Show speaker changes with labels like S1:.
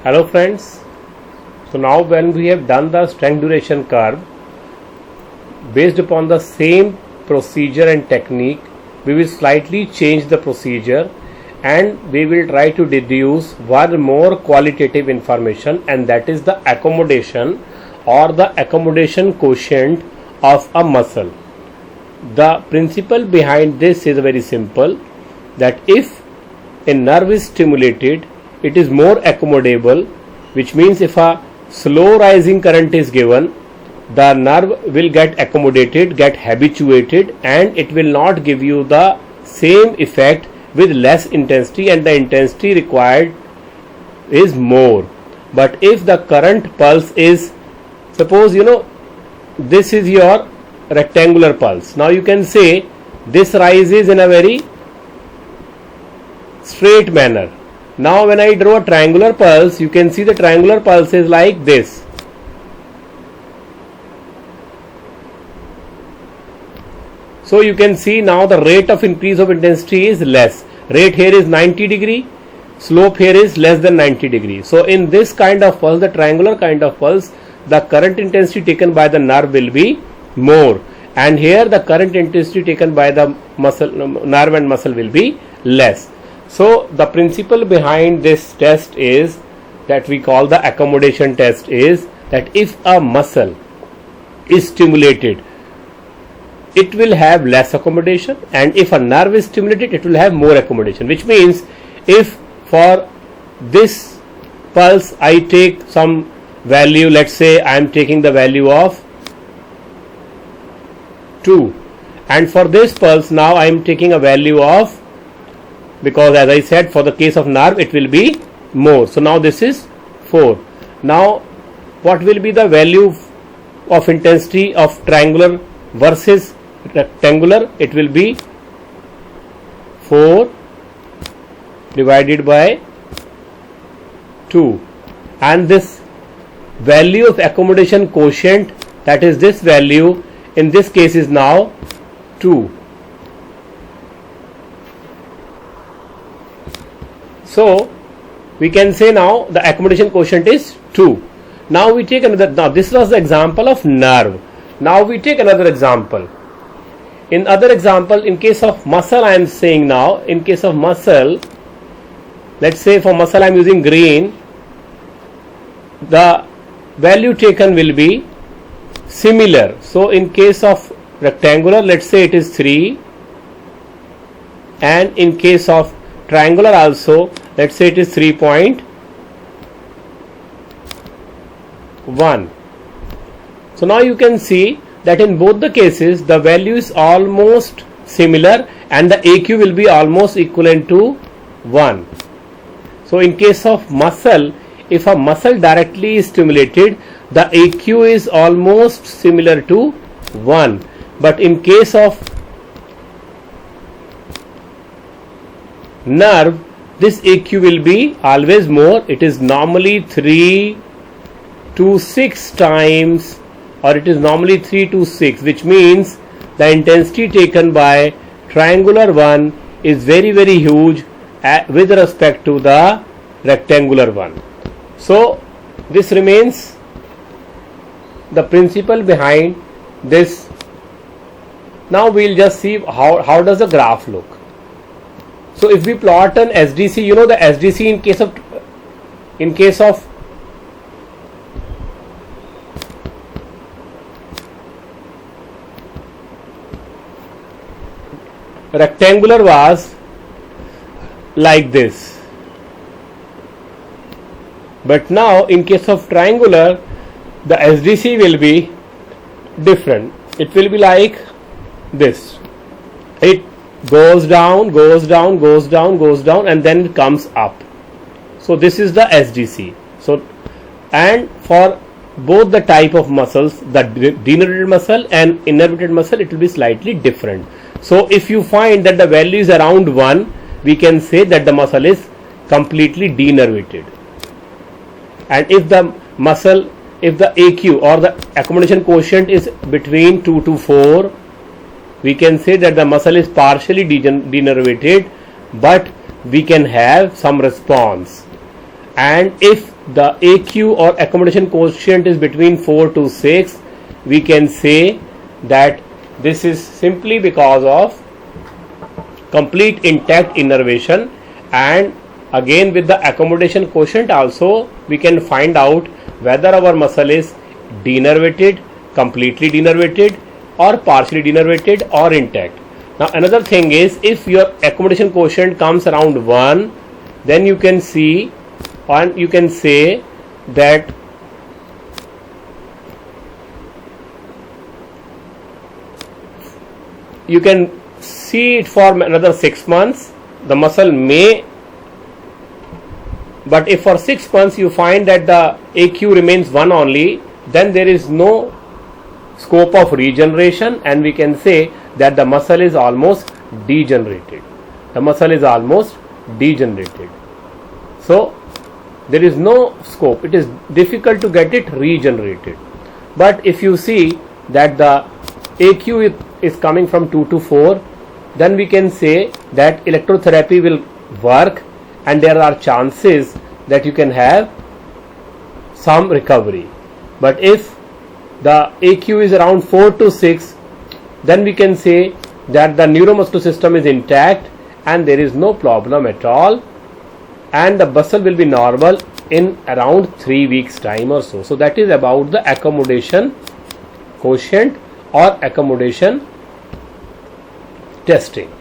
S1: Hello friends, so now when we have done the strength duration curve, based upon the same procedure and technique, we will slightly change the procedure and we will try to deduce one more qualitative information, and that is the accommodation or the accommodation quotient of a muscle. The principle behind this is very simple, that if a nerve is stimulated, it is more accommodable, which means if a slow rising current is given, the nerve will get accommodated, get habituated, and it will not give you the same effect with less intensity, and the intensity required is more. But if the current pulse is, suppose this is your rectangular pulse. Now you can say this rises in a very straight manner. Now when I draw a triangular pulse, you can see the triangular pulse is like this. So you can see now the rate of increase of intensity is less. Rate here is 90 degree, slope here is less than 90 degree. So in this kind of pulse, the triangular kind of pulse, the current intensity taken by the nerve will be more, and here the current intensity taken by the muscle, nerve and muscle will be less. So the principle behind this test is that we call the accommodation test, is that if a muscle is stimulated, it will have less accommodation, and if a nerve is stimulated, it will have more accommodation, which means if for this pulse I take some value, let's say I am taking the value of 2, and for this pulse now I am taking a value of, because as I said for the case of nerve it will be more, so now this is 4. Now what will be the value of intensity of triangular versus rectangular? It will be 4 divided by 2, and this value of accommodation quotient, that is this value, in this case is now 2. So we can say now the accommodation quotient is 2. Now we take another, now this was the example of nerve. Now we take another example. In other example, in case of muscle I am saying now, in case of muscle, let's say for muscle I am using green, the value taken will be similar. So in case of rectangular, let's say it is 3, and in case of triangular also, let's say it is 3.1. So now you can see that in both the cases the value is almost similar and the AQ will be almost equivalent to 1. So in case of muscle, if a muscle directly is stimulated, the AQ is almost similar to 1, but in case of nerve, this AQ will be always more. It is normally 3 to 6 times, or it is normally 3 to 6, which means the intensity taken by triangular one is very huge with respect to the rectangular one. So this remains the principle behind this. Now we will just see how does the graph look. So if we plot an SDC, the SDC in case of rectangular was like this, but now in case of triangular the SDC will be different. It will be like this. It goes down, goes down, goes down, goes down, and then it comes up. So this is the SDC. So, and for both the type of muscles, the denervated muscle and innervated muscle, it will be slightly different. So if you find that the value is around 1, we can say that the muscle is completely denervated. And if the muscle, if the AQ or the accommodation quotient is between 2 to 4, we can say that the muscle is partially denervated, but we can have some response. and if the AQ or accommodation quotient is between 4 to 6, we can say that this is simply because of complete intact innervation. And again, with the accommodation quotient also we can find out whether our muscle is denervated, completely denervated, or partially denervated, or intact. Now another thing is, if your accommodation quotient comes around 1, then you can see and you can say that you can see it for another 6 months, the muscle may, but if for 6 months you find that the AQ remains 1 only, then there is no scope of regeneration, and we can say that the muscle is almost degenerated. The muscle is almost degenerated. So there is no scope, it is difficult to get it regenerated. But if you see that the AQ is coming from 2 to 4, then we can say that electrotherapy will work, and there are chances that you can have some recovery. But if the AQ is around 4 to 6, then we can say that the neuromuscular system is intact and there is no problem at all, and the muscle will be normal in around 3 weeks time or so. So that is about the accommodation quotient or accommodation testing.